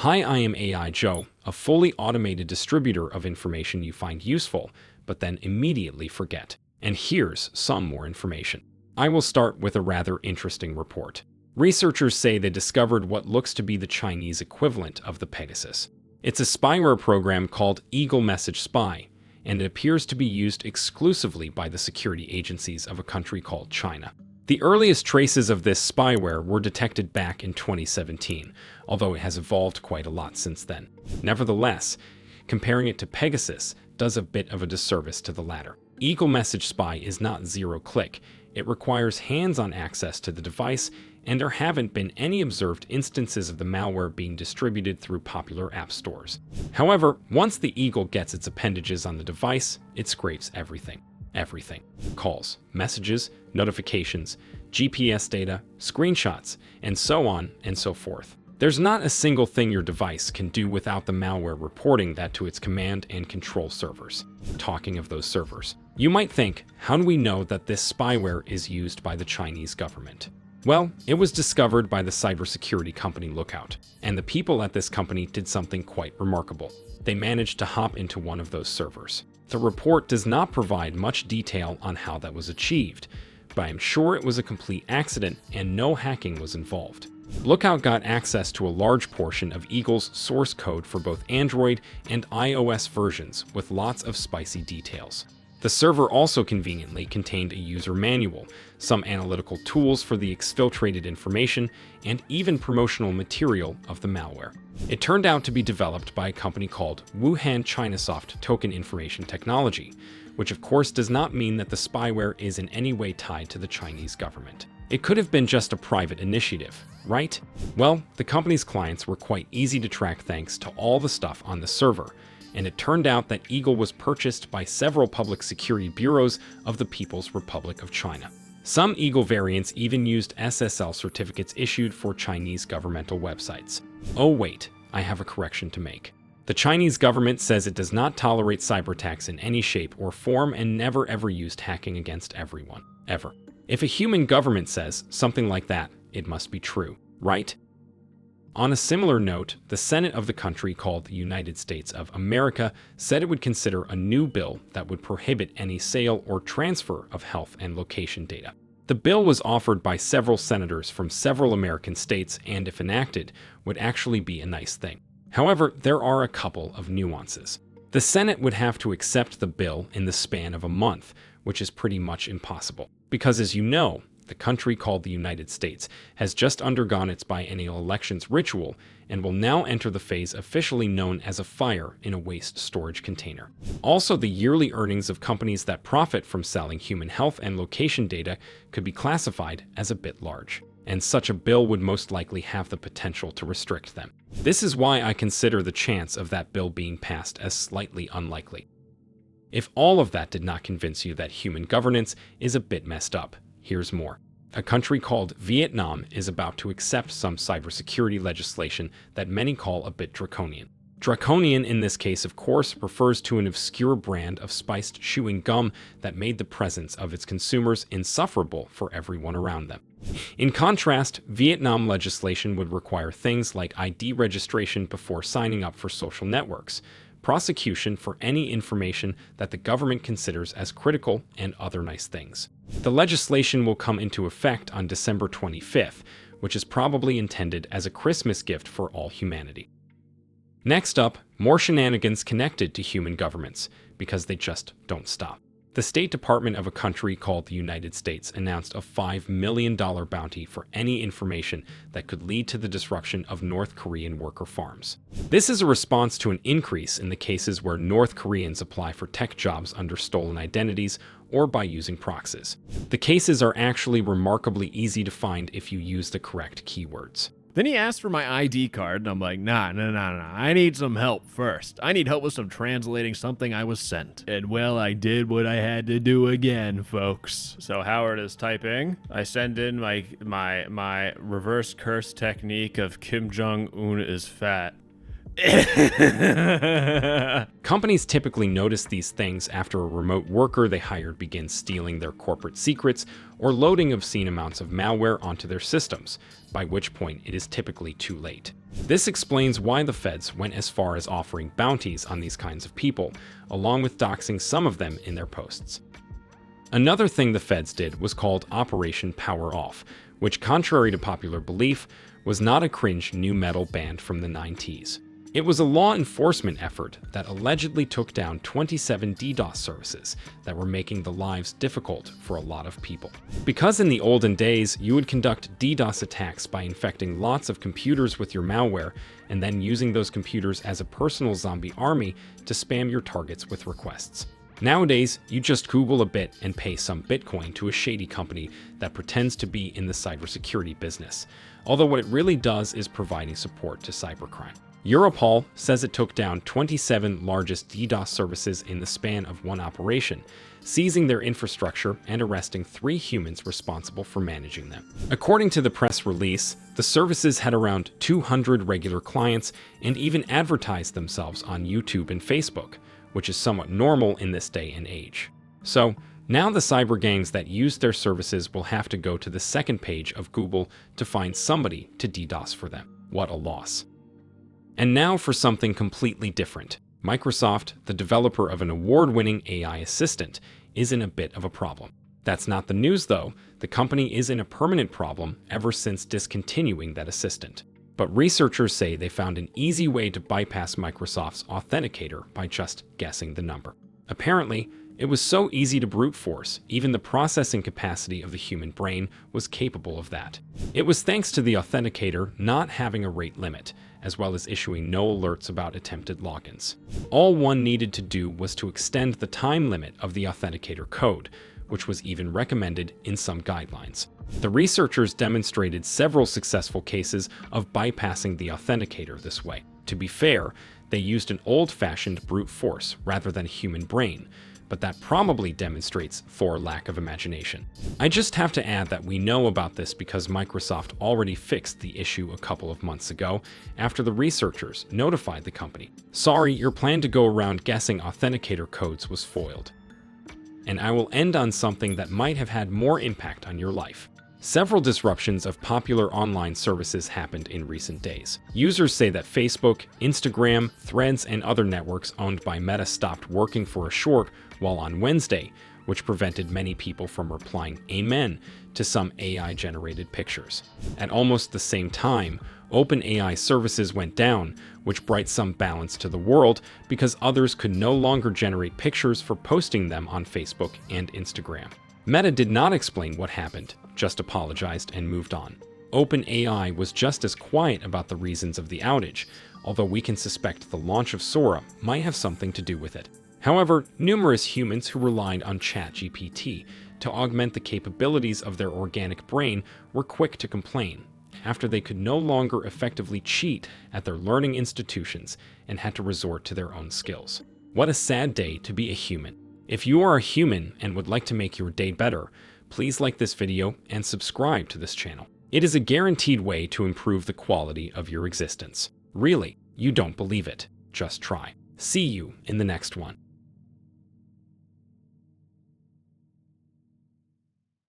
Hi, I am AI Joe, a fully automated distributor of information you find useful, but then immediately forget. And here's some more information. I will start with a rather interesting report. Researchers say they discovered what looks to be the Chinese equivalent of the Pegasus. It's a spyware program called Eagle Message Spy, and it appears to be used exclusively by the security agencies of a country called China. The earliest traces of this spyware were detected back in 2017, although it has evolved quite a lot since then. Nevertheless, comparing it to Pegasus does a bit of a disservice to the latter. Eagle Message Spy is not zero-click. It requires hands-on access to the device, and there haven't been any observed instances of the malware being distributed through popular app stores. However, once the Eagle gets its appendages on the device, it scrapes everything. Everything. Calls, messages, notifications, GPS data, screenshots, and so on and so forth. There's not a single thing your device can do without the malware reporting that to its command and control servers. Talking of those servers, you might think, how do we know that this spyware is used by the Chinese government? Well, it was discovered by the cybersecurity company Lookout, and the people at this company did something quite remarkable. They managed to hop into one of those servers. The report does not provide much detail on how that was achieved, but I am sure it was a complete accident and no hacking was involved. Lookout got access to a large portion of Eagle's source code for both Android and iOS versions with lots of spicy details. The server also conveniently contained a user manual, some analytical tools for the exfiltrated information, and even promotional material of the malware. It turned out to be developed by a company called Wuhan Chinasoft Token Information Technology, which of course does not mean that the spyware is in any way tied to the Chinese government. It could have been just a private initiative, right? Well, the company's clients were quite easy to track thanks to all the stuff on the server, and it turned out that Eagle was purchased by several public security bureaus of the People's Republic of China. Some Eagle variants even used SSL certificates issued for Chinese governmental websites. Oh wait, I have a correction to make. The Chinese government says it does not tolerate cyber attacks in any shape or form and never ever used hacking against everyone, ever. If a human government says something like that, it must be true, right? On a similar note, the Senate of the country called the United States of America said it would consider a new bill that would prohibit any sale or transfer of health and location data. The bill was offered by several senators from several American states and, if enacted, would actually be a nice thing. However, there are a couple of nuances. The Senate would have to accept the bill in the span of a month, which is pretty much impossible. Because as you know, the country called the United States has just undergone its biennial elections ritual and will now enter the phase officially known as a fire in a waste storage container. Also, the yearly earnings of companies that profit from selling human health and location data could be classified as a bit large, and such a bill would most likely have the potential to restrict them. This is why I consider the chance of that bill being passed as slightly unlikely. If all of that did not convince you that human governance is a bit messed up, here's more. A country called Vietnam is about to accept some cybersecurity legislation that many call a bit draconian. Draconian in this case, of course, refers to an obscure brand of spiced chewing gum that made the presence of its consumers insufferable for everyone around them. In contrast, Vietnam legislation would require things like ID registration before signing up for social networks, prosecution for any information that the government considers as critical, and other nice things. The legislation will come into effect on December 25th, which is probably intended as a Christmas gift for all humanity. Next up, more shenanigans connected to human governments, because they just don't stop. The State Department of a country called the United States announced a $5 million bounty for any information that could lead to the disruption of North Korean worker farms. This is a response to an increase in the cases where North Koreans apply for tech jobs under stolen identities or by using proxies. The cases are actually remarkably easy to find if you use the correct keywords. Then he asked for my ID card, and I'm like, nah, I need some help first. I need help with some translating something I was sent. And well, I did what I had to do again, folks. So Howard is typing. I send in my reverse curse technique of Kim Jong-un is fat. Companies typically notice these things after a remote worker they hired begins stealing their corporate secrets or loading obscene amounts of malware onto their systems, by which point it is typically too late. This explains why the feds went as far as offering bounties on these kinds of people, along with doxing some of them in their posts. Another thing the feds did was called Operation PowerOFF, which, contrary to popular belief, was not a cringe new metal band from the 90s. It was a law enforcement effort that allegedly took down 27 DDoS services that were making the lives difficult for a lot of people. Because in the olden days, you would conduct DDoS attacks by infecting lots of computers with your malware and then using those computers as a personal zombie army to spam your targets with requests. Nowadays, you just Google a bit and pay some Bitcoin to a shady company that pretends to be in the cybersecurity business, although what it really does is providing support to cybercrime. Europol says it took down 27 largest DDoS services in the span of one operation, seizing their infrastructure and arresting 3 humans responsible for managing them. According to the press release, the services had around 200 regular clients and even advertised themselves on YouTube and Facebook, which is somewhat normal in this day and age. So, now the cyber gangs that use their services will have to go to the second page of Google to find somebody to DDoS for them. What a loss. And now for something completely different. Microsoft, the developer of an award-winning AI assistant, is in a bit of a problem. That's not the news though. The company is in a permanent problem ever since discontinuing that assistant. But researchers say they found an easy way to bypass Microsoft's authenticator by just guessing the number. Apparently, it was so easy to brute force, even the processing capacity of the human brain was capable of that. It was thanks to the authenticator not having a rate limit, as well as issuing no alerts about attempted logins. All one needed to do was to extend the time limit of the authenticator code, which was even recommended in some guidelines. The researchers demonstrated several successful cases of bypassing the authenticator this way. To be fair, they used an old-fashioned brute force rather than a human brain, but that probably demonstrates for lack of imagination. I just have to add that we know about this because Microsoft already fixed the issue a couple of months ago after the researchers notified the company. Sorry, your plan to go around guessing authenticator codes was foiled. And I will end on something that might have had more impact on your life. Several disruptions of popular online services happened in recent days. Users say that Facebook, Instagram, Threads, and other networks owned by Meta stopped working for a short while on Wednesday, which prevented many people from replying "Amen" to some AI-generated pictures. At almost the same time, OpenAI services went down, which brought some balance to the world because others could no longer generate pictures for posting them on Facebook and Instagram. Meta did not explain what happened, just apologized and moved on. OpenAI was just as quiet about the reasons of the outage, although we can suspect the launch of Sora might have something to do with it. However, numerous humans who relied on ChatGPT to augment the capabilities of their organic brain were quick to complain, after they could no longer effectively cheat at their learning institutions and had to resort to their own skills. What a sad day to be a human. If you are a human and would like to make your day better, please like this video and subscribe to this channel. It is a guaranteed way to improve the quality of your existence. Really, you don't believe it. Just try. See you in the next one.